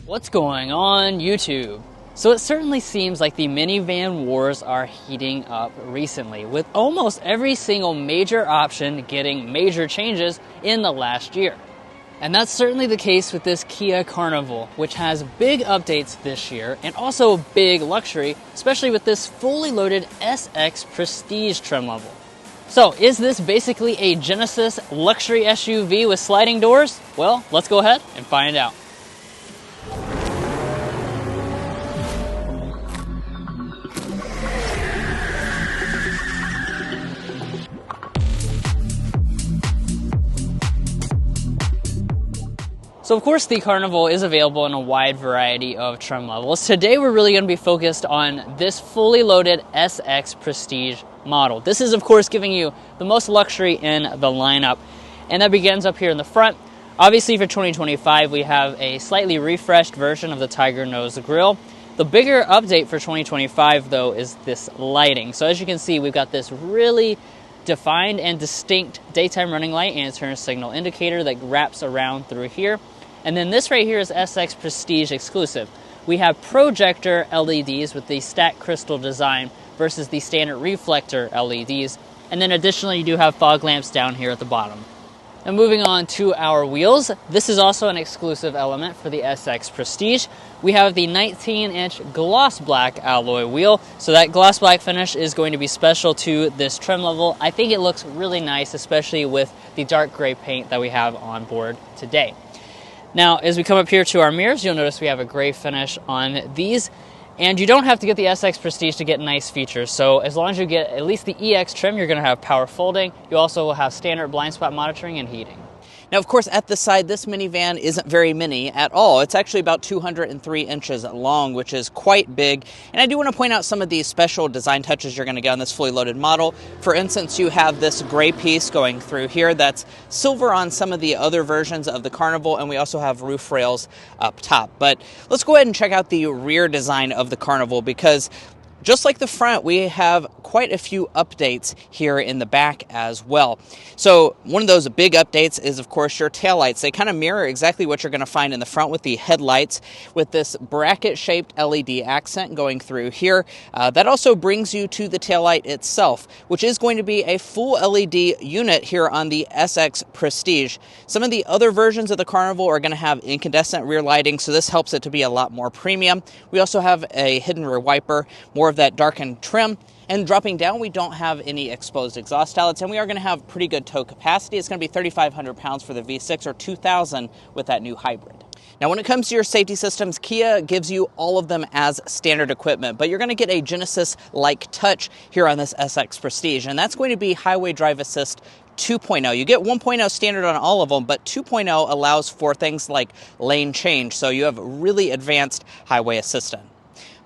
What's going on YouTube? So it certainly seems like the minivan wars are heating up recently, with almost every single major option getting major changes in the last year. And that's certainly the case with this Kia Carnival, which has big updates this year and also big luxury, especially with this fully loaded SX Prestige trim level. So is this basically a Genesis luxury SUV with sliding doors? Well, let's go ahead and find out. So of course the Carnival is available in a wide variety of trim levels. Today we're really going to be focused on this fully loaded SX Prestige model. This is of course giving you the most luxury in the lineup, and that begins up here in the front. Obviously for 2025 we have a slightly refreshed version of the Tiger Nose grille. The bigger update for 2025 though is this lighting. So as you can see, we've got this really defined and distinct daytime running light and turn signal indicator that wraps around through here. And then this right here is SX Prestige exclusive. We have projector LEDs with the stacked crystal design versus the standard reflector LEDs. And then additionally, you do have fog lamps down here at the bottom. Now moving on to our wheels, this is also an exclusive element for the SX Prestige. We have the 19-inch gloss black alloy wheel. So that gloss black finish is going to be special to this trim level. I think it looks really nice, especially with the dark gray paint that we have on board today. Now, as we come up here to our mirrors, you'll notice we have a gray finish on these, and you don't have to get the SX Prestige to get nice features. So as long as you get at least the EX trim, you're going to have power folding. You also will have standard blind spot monitoring and heating. Now, of course, at the side, this minivan isn't very mini at all. It's actually about 203 inches long, which is quite big. And I do want to point out some of these special design touches you're going to get on this fully loaded model. For instance, you have this gray piece going through here that's silver on some of the other versions of the Carnival, and we also have roof rails up top. But let's go ahead and check out the rear design of the Carnival, because just like the front, we have quite a few updates here in the back as well. So one of those big updates is, of course, your taillights. They kind of mirror exactly what you're going to find in the front with the headlights, with this bracket-shaped LED accent going through here. That also brings you to the taillight itself, which is going to be a full LED unit here on the SX Prestige. Some of the other versions of the Carnival are going to have incandescent rear lighting, so this helps it to be a lot more premium. We also have a hidden rear wiper, more of that darkened trim. And dropping down, we don't have any exposed exhaust outlets, and we are going to have pretty good tow capacity. It's going to be 3,500 pounds for the V6 or 2,000 with that new hybrid. Now, when it comes to your safety systems, Kia gives you all of them as standard equipment, but you're going to get a Genesis-like touch here on this SX Prestige, and that's going to be Highway Drive Assist 2.0. You get 1.0 standard on all of them, but 2.0 allows for things like lane change, so you have really advanced highway assistant.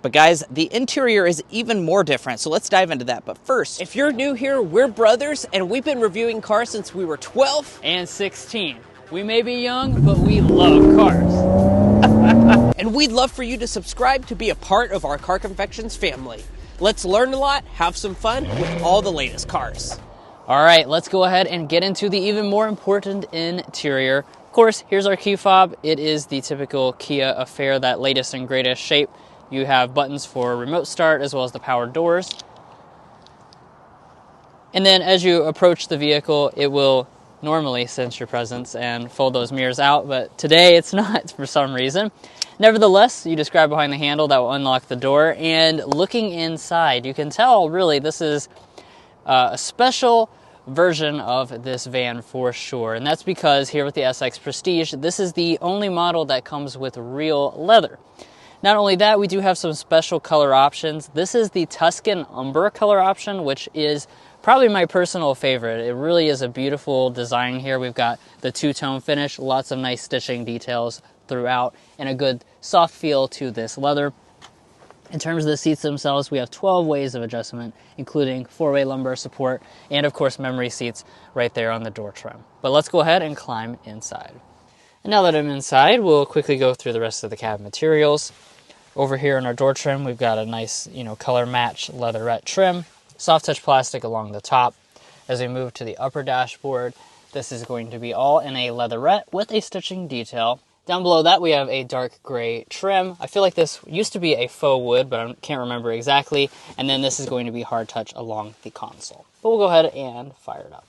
But guys, the interior is even more different, so let's dive into that. But first, if you're new here, we're brothers, and we've been reviewing cars since we were 12 and 16. We may be young, but we love cars. And we'd love for you to subscribe to be a part of our Car Confections family. Let's learn a lot, have some fun with all the latest cars. All right, let's go ahead and get into the even more important interior. Of course, here's our key fob. It is the typical Kia affair, that latest and greatest shape. You have buttons for remote start as well as the power doors. And then as you approach the vehicle, it will normally sense your presence and fold those mirrors out, but today it's not for some reason. Nevertheless, you just grab behind the handle, that will unlock the door, and looking inside, you can tell really this is a special version of this van for sure. And that's because here with the SX Prestige, this is the only model that comes with real leather. Not only that, we do have some special color options. This is the Tuscan Umber color option, which is probably my personal favorite. It really is a beautiful design here. We've got the two-tone finish, lots of nice stitching details throughout, and a good soft feel to this leather. In terms of the seats themselves, we have 12 ways of adjustment, including 4-way lumbar support, and of course memory seats right there on the door trim. But let's go ahead and climb inside. And now that I'm inside, we'll quickly go through the rest of the cabin materials. Over here in our door trim, we've got a nice, color match leatherette trim, soft touch plastic along the top. As we move to the upper dashboard, this is going to be all in a leatherette with a stitching detail. Down below that, we have a dark gray trim. I feel like this used to be a faux wood, but I can't remember exactly. And then this is going to be hard touch along the console. But we'll go ahead and fire it up.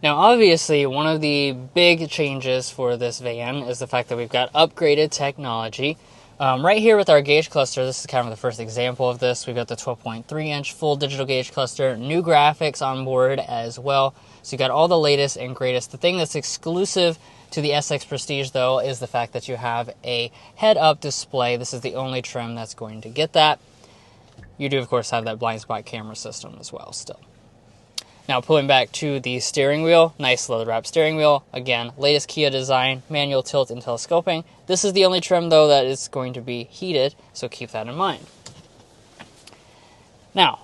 Now, obviously, one of the big changes for this van is the fact that we've got upgraded technology. Right here with our gauge cluster, this is kind of the first example of this. We've got the 12.3-inch full digital gauge cluster, new graphics on board as well. So you've got all the latest and greatest. The thing that's exclusive to the SX Prestige, though, is the fact that you have a head-up display. This is the only trim that's going to get that. You do, of course, have that blind spot camera system as well still. Now, pulling back to the steering wheel, nice leather-wrapped steering wheel. Again, latest Kia design, manual tilt and telescoping. This is the only trim, though, that is going to be heated, so keep that in mind. Now,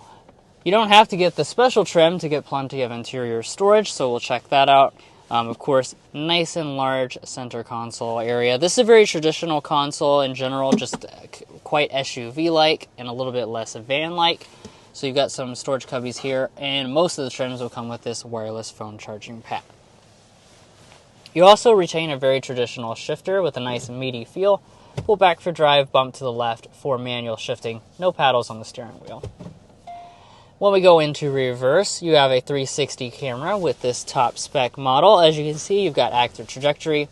you don't have to get the special trim to get plenty of interior storage, so we'll check that out. Of course, nice and large center console area. This is a very traditional console in general, just quite SUV-like and a little bit less van-like. So you've got some storage cubbies here, and most of the trims will come with this wireless phone charging pad. You also retain a very traditional shifter with a nice meaty feel. Pull back for drive, bump to the left for manual shifting. No paddles on the steering wheel. When we go into reverse, you have a 360 camera with this top spec model. As you can see, you've got active trajectory.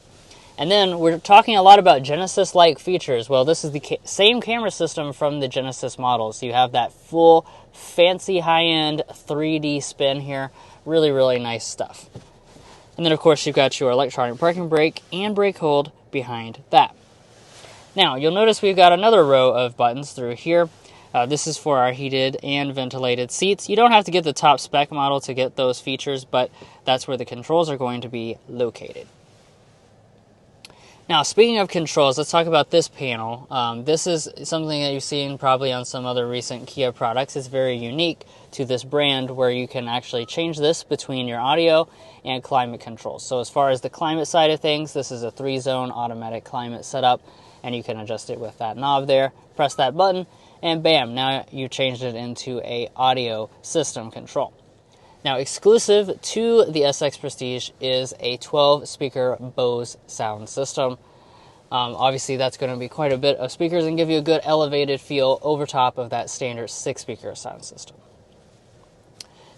And then we're talking a lot about Genesis-like features. Well, this is the same camera system from the Genesis models. So you have that full, fancy, high-end 3D spin here. Really, really nice stuff. And then, of course, you've got your electronic parking brake and brake hold behind that. Now, you'll notice we've got another row of buttons through here. This is for our heated and ventilated seats. You don't have to get the top spec model to get those features, but that's where the controls are going to be located. Now, speaking of controls, let's talk about this panel. This is something that you've seen probably on some other recent Kia products. It's very unique to this brand where you can actually change this between your audio and climate controls. So as far as the climate side of things, this is a 3-zone automatic climate setup, and you can adjust it with that knob there. Press that button, and bam, now you changed it into a audio system control. Now, exclusive to the SX Prestige is a 12-speaker Bose sound system. Obviously, that's going to be quite a bit of speakers and give you a good elevated feel over top of that standard 6-speaker sound system.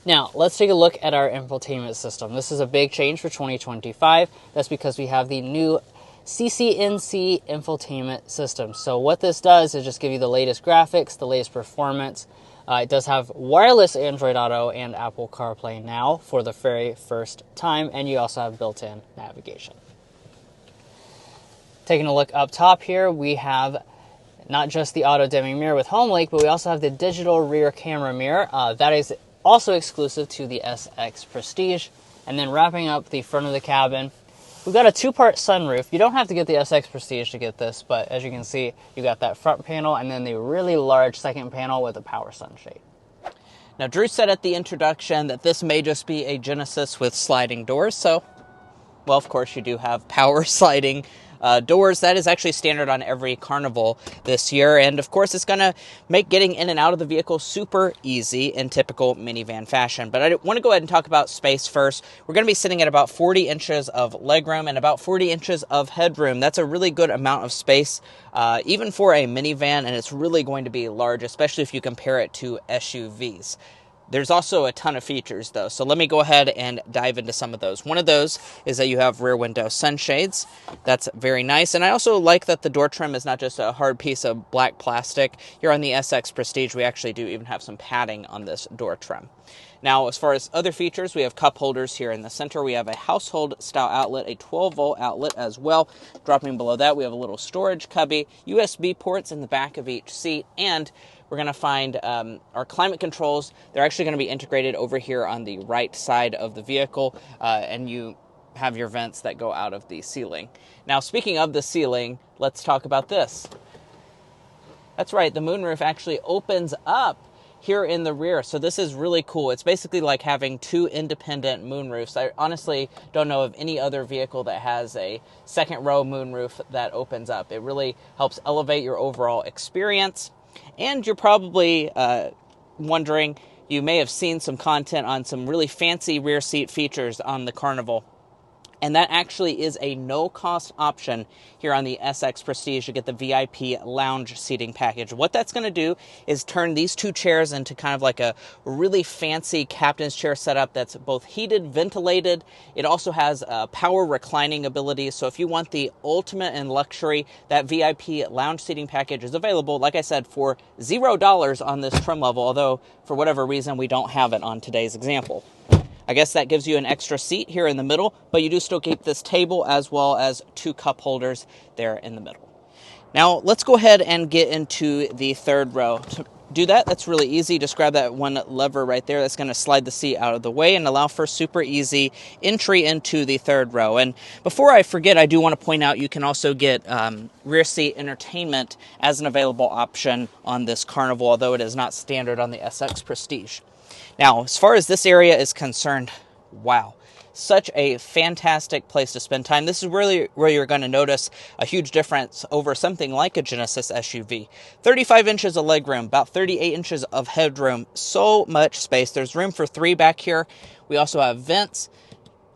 Now, let's take a look at our infotainment system. This is a big change for 2025. That's because we have the new CCNC infotainment system. So what this does is just give you the latest graphics, the latest performance. It does have wireless Android Auto and Apple CarPlay now for the very first time, and you also have built-in navigation. Taking a look up top here, we have not just the auto-dimming mirror with HomeLink, but we also have the digital rear camera mirror. That is also exclusive to the SX Prestige. And then wrapping up the front of the cabin, we've got a 2-part sunroof. You don't have to get the SX Prestige to get this, but as you can see, you got that front panel and then the really large second panel with a power sunshade. Now, Drew said at the introduction that this may just be a Genesis with sliding doors, so, well, of course, you do have power sliding doors. That is actually standard on every Carnival this year, and of course it's going to make getting in and out of the vehicle super easy in typical minivan fashion. But I want to go ahead and talk about space first. We're going to be sitting at about 40 inches of legroom and about 40 inches of headroom. That's a really good amount of space, even for a minivan, and it's really going to be large, especially if you compare it to SUVs. There's also a ton of features, though, so let me go ahead and dive into some of those. One of those is that you have rear window sunshades. That's very nice, and I also like that the door trim is not just a hard piece of black plastic. Here on the SX Prestige, we actually do even have some padding on this door trim. Now, as far as other features, we have cup holders here in the center. We have a household-style outlet, a 12-volt outlet as well. Dropping below that, we have a little storage cubby, USB ports in the back of each seat, and we're going to find our climate controls. They're actually going to be integrated over here on the right side of the vehicle, and you have your vents that go out of the ceiling. Now, speaking of the ceiling, let's talk about this. That's right, the moonroof actually opens up here in the rear, so this is really cool. It's basically like having two independent moonroofs. I honestly don't know of any other vehicle that has a second row moonroof that opens up. It really helps elevate your overall experience. And you're probably wondering, you may have seen some content on some really fancy rear seat features on the Carnival. And that actually is a no-cost option here on the SX Prestige. You get the VIP lounge seating package. What that's going to do is turn these two chairs into kind of like a really fancy captain's chair setup that's both heated, ventilated. It also has power reclining ability. So if you want the ultimate in luxury, that VIP lounge seating package is available, like I said, for $0 on this trim level, although for whatever reason we don't have it on today's example. I guess that gives you an extra seat here in the middle, but you do still keep this table as well as two cup holders there in the middle. Now, let's go ahead and get into the third row. To do that, that's really easy. Just grab that one lever right there. That's going to slide the seat out of the way and allow for super easy entry into the third row. And before I forget, I do want to point out you can also get rear seat entertainment as an available option on this Carnival, although it is not standard on the SX Prestige. Now, as far as this area is concerned, wow, such a fantastic place to spend time. This is really where you're going to notice a huge difference over something like a Genesis SUV. 35 inches of legroom, about 38 inches of headroom, so much space. There's room for three back here. We also have vents,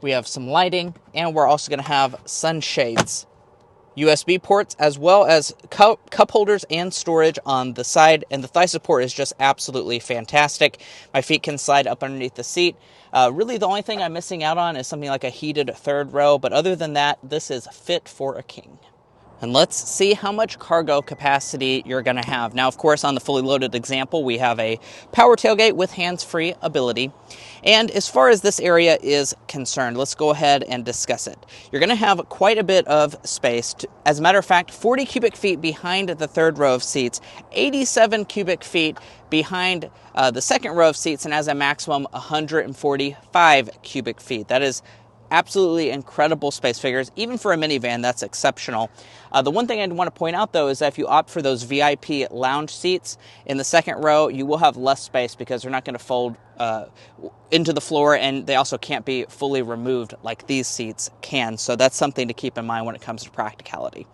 we have some lighting, and we're also going to have sunshades. USB ports, as well as cup holders and storage on the side, and the thigh support is just absolutely fantastic. My feet can slide up underneath the seat. Really, the only thing I'm missing out on is something like a heated third row, but other than that, this is fit for a king. And let's see how much cargo capacity you're going to have. Now, of course, on the fully loaded example, we have a power tailgate with hands-free ability. And as far as this area is concerned, let's go ahead and discuss it. You're going to have quite a bit of space. As a matter of fact, 40 cubic feet behind the third row of seats, 87 cubic feet behind the second row of seats, and as a maximum, 145 cubic feet. That is absolutely incredible space figures. Even for a minivan, that's exceptional. The one thing I want to point out, though, is that if you opt for those VIP lounge seats in the second row, you will have less space because they're not going to fold into the floor, and they also can't be fully removed like these seats can. So that's something to keep in mind when it comes to practicality.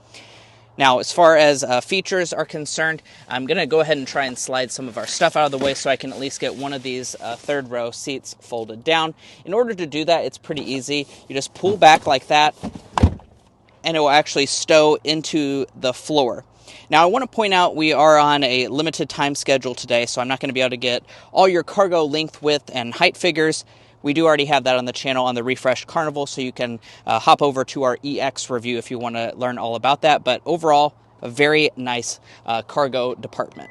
Now, as far as features are concerned, I'm going to go ahead and try and slide some of our stuff out of the way so I can at least get one of these third row seats folded down. In order to do that, it's pretty easy. You just pull back like that, and it will actually stow into the floor. Now, I want to point out we are on a limited time schedule today, so I'm not going to be able to get all your cargo length, width, and height figures. We do already have that on the channel on the refreshed Carnival, so you can hop over to our EX review if you want to learn all about that. But overall, a very nice cargo department.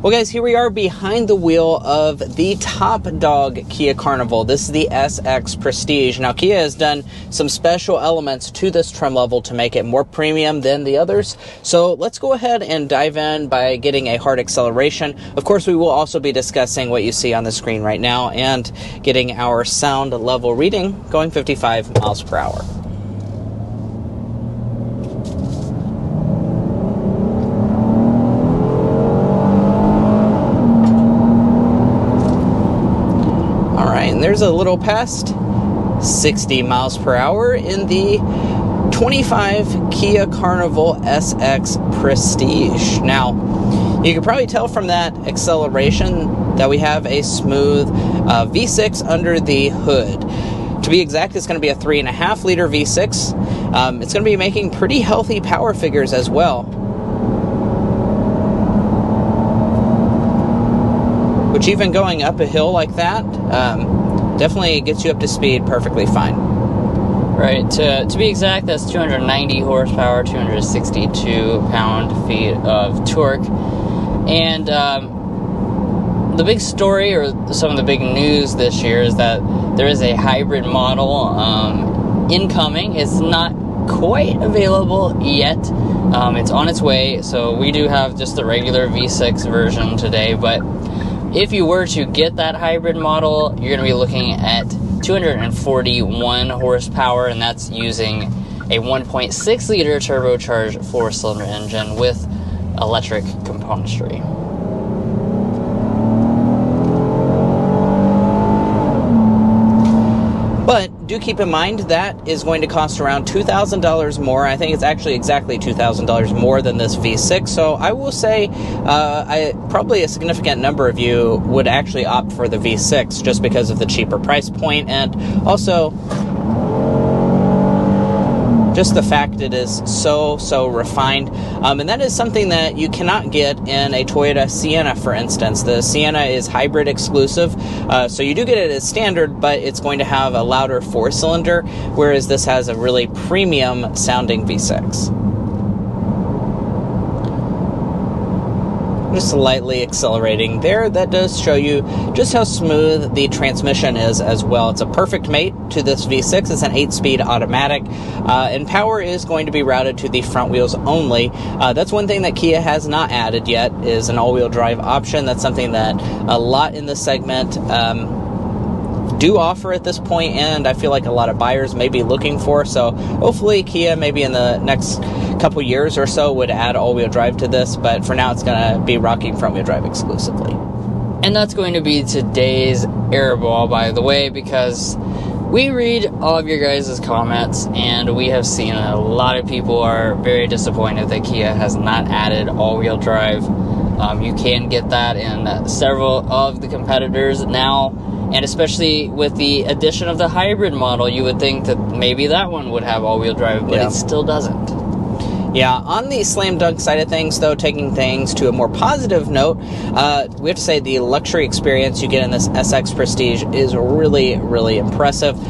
Well, guys, here we are behind the wheel of the top dog Kia Carnival. This is the SX Prestige. Now, Kia has done some special elements to this trim level to make it more premium than the others. So let's go ahead and dive in by getting a hard acceleration. Of course, we will also be discussing what you see on the screen right now and getting our sound level reading going 55 miles per hour. And there's a little past 60 miles per hour in the 25 Kia Carnival SX Prestige. Now, you can probably tell from that acceleration that we have a smooth V6 under the hood. To be exact, it's going to be a 3.5 liter V6. It's going to be making pretty healthy power figures as well, which even going up a hill like that definitely gets you up to speed perfectly fine. Right, to be exact, that's 290 horsepower, 262 pound-feet of torque. And the big story, or some of the big news this year, is that there is a hybrid model incoming. It's not quite available yet. It's on its way, so we do have just the regular V6 version today, but if you were to get that hybrid model, you're going to be looking at 241 horsepower, and that's using a 1.6 liter turbocharged 4-cylinder engine with electric componentry. But due do keep in mind that is going to cost around $2,000 more. I think it's actually exactly $2,000 more than this V6. So I will say probably a significant number of you would actually opt for the V6 just because of the cheaper price point, and also just the fact it is so refined. And that is something that you cannot get in a Toyota Sienna, for instance. The Sienna is hybrid exclusive, so you do get it as standard, but it's going to have a louder 4-cylinder, whereas this has a really premium sounding V6. Just slightly accelerating there. That does show you just how smooth the transmission is as well. It's a perfect mate to this V6. It's an 8-speed automatic, and power is going to be routed to the front wheels only. That's one thing that Kia has not added yet, is an all-wheel drive option. That's something that a lot in this segment do offer at this point, and I feel like a lot of buyers may be looking for. So hopefully Kia maybe in the next couple years or so would add all-wheel drive to this, but for now it's going to be rocking front-wheel drive exclusively. And that's going to be today's airball, by the way, because we read all of your guys' comments, and we have seen a lot of people are very disappointed that Kia has not added all-wheel drive. You can get that in several of the competitors now, and especially with the addition of the hybrid model, you would think that maybe that one would have all-wheel drive, but it still doesn't. Yeah, on the slam dunk side of things, though, taking things to a more positive note, we have to say the luxury experience you get in this SX Prestige is really impressive.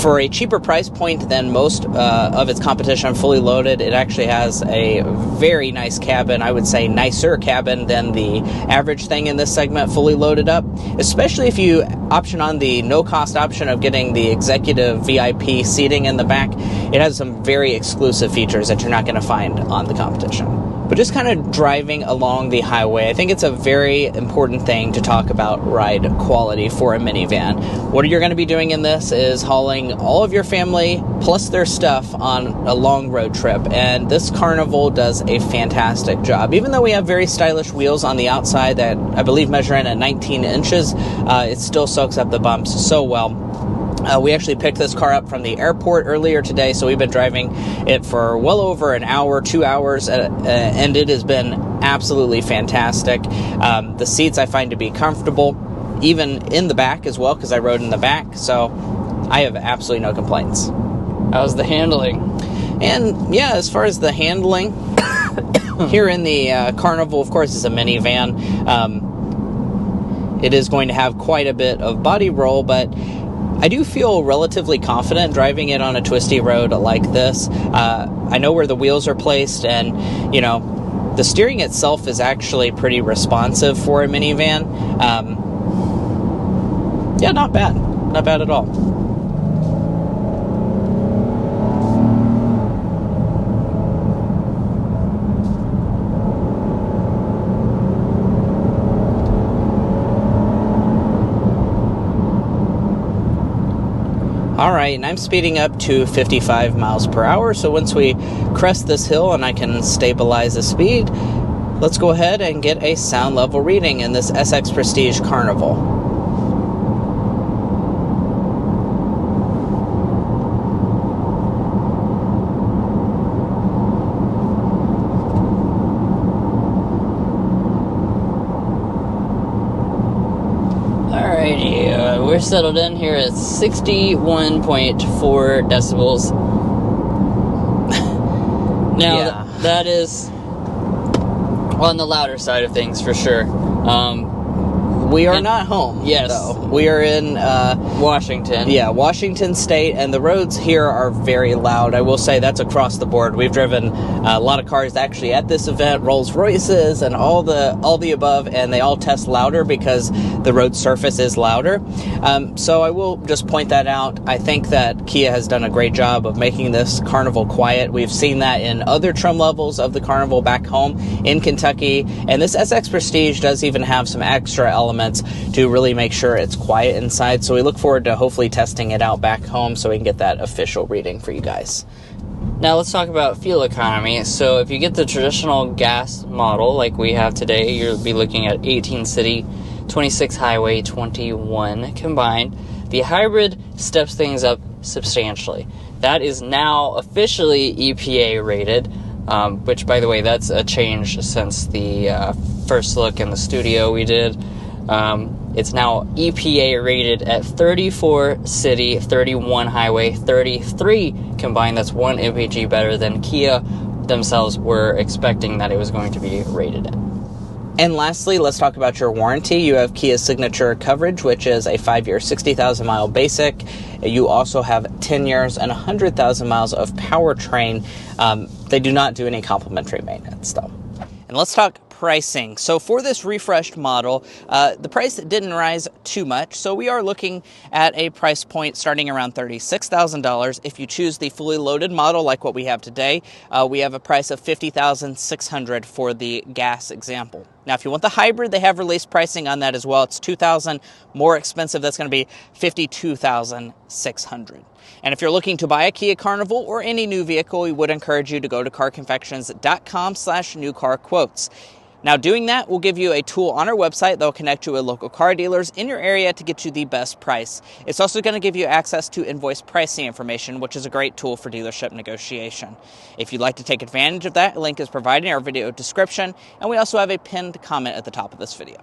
For a cheaper price point than most of its competition fully loaded, it actually has a very nice cabin. I would say nicer cabin than the average thing in this segment fully loaded up, especially if you option on the no-cost option of getting the executive VIP seating in the back. It has some very exclusive features that you're not going to find on the competition. But just kind of driving along the highway, I think it's a very important thing to talk about ride quality for a minivan. What you're going to be doing in this is hauling all of your family plus their stuff on a long road trip, and this Carnival does a fantastic job. Even though we have very stylish wheels on the outside that I believe measure in at 19 inches, it still soaks up the bumps so well. We actually picked this car up from the airport earlier today, so we've been driving it for well over an hour, 2 hours, and it has been absolutely fantastic. The seats I find to be comfortable, even in the back as well, because I rode in the back, so I have absolutely no complaints. How's the handling? And yeah, as far as the handling, here in the Carnival, of course, is a minivan. It is going to have quite a bit of body roll, but I do feel relatively confident driving it on a twisty road like this. I know where the wheels are placed, and, you know, the steering itself is actually pretty responsive for a minivan. Yeah, not bad. Not bad at all. Alright, and I'm speeding up to 55 miles per hour, so once we crest this hill and I can stabilize the speed, let's go ahead and get a sound level reading in this SX Prestige Carnival. We're settled in here at 61.4 decibels. Now, that is on the louder side of things for sure. We are not home. Yes. Though. We are in Washington. Yeah, Washington State, and the roads here are very loud. I will say that's across the board. We've driven a lot of cars actually at this event, Rolls Royces and all the above, and they all test louder because the road surface is louder. So I will just point that out. I think that Kia has done a great job of making this Carnival quiet. We've seen that in other trim levels of the Carnival back home in Kentucky, and this SX Prestige does even have some extra elements to really make sure it's quiet inside. So we look forward to hopefully testing it out back home so we can get that official reading for you guys. Now let's talk about fuel economy. So if you get the traditional gas model like we have today, you'll be looking at 18 city, 26 highway, 21 combined. The hybrid steps things up substantially. That is now officially EPA rated, which, by the way, that's a change since the first look in the studio we did. It's now EPA rated at 34 city, 31 highway, 33 combined. That's 1 mpg better than Kia themselves were expecting that it was going to be rated at. And lastly, let's talk about your warranty. You have Kia's Signature coverage, which is a 5-year, 60,000 mile basic. You also have 10 years and 100,000 miles of powertrain. They do not do any complimentary maintenance, though. And let's talk pricing. So for this refreshed model, the price didn't rise too much. So we are looking at a price point starting around $36,000. If you choose the fully loaded model like what we have today, we have a price of $50,600 for the gas example. Now, if you want the hybrid, they have released pricing on that as well. It's $2,000 more expensive. That's going to be $52,600. And if you're looking to buy a Kia Carnival or any new vehicle, we would encourage you to go to carconfections.com/newcarquotes. Now, doing that will give you a tool on our website that will connect you with local car dealers in your area to get you the best price. It's also going to give you access to invoice pricing information, which is a great tool for dealership negotiation. If you'd like to take advantage of that, a link is provided in our video description, and we also have a pinned comment at the top of this video.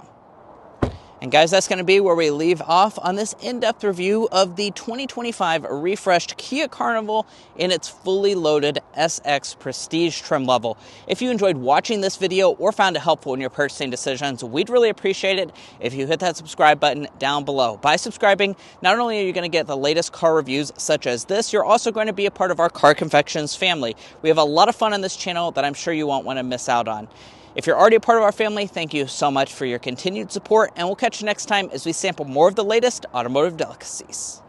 And guys, that's going to be where we leave off on this in-depth review of the 2025 refreshed Kia Carnival in its fully loaded SX Prestige trim level. If you enjoyed watching this video or found it helpful in your purchasing decisions, we'd really appreciate it if you hit that subscribe button down below. By subscribing, not only are you going to get the latest car reviews such as this, you're also going to be a part of our Car Confections family. We have a lot of fun on this channel that I'm sure you won't want to miss out on. If you're already a part of our family, thank you so much for your continued support, and we'll catch you next time as we sample more of the latest automotive delicacies.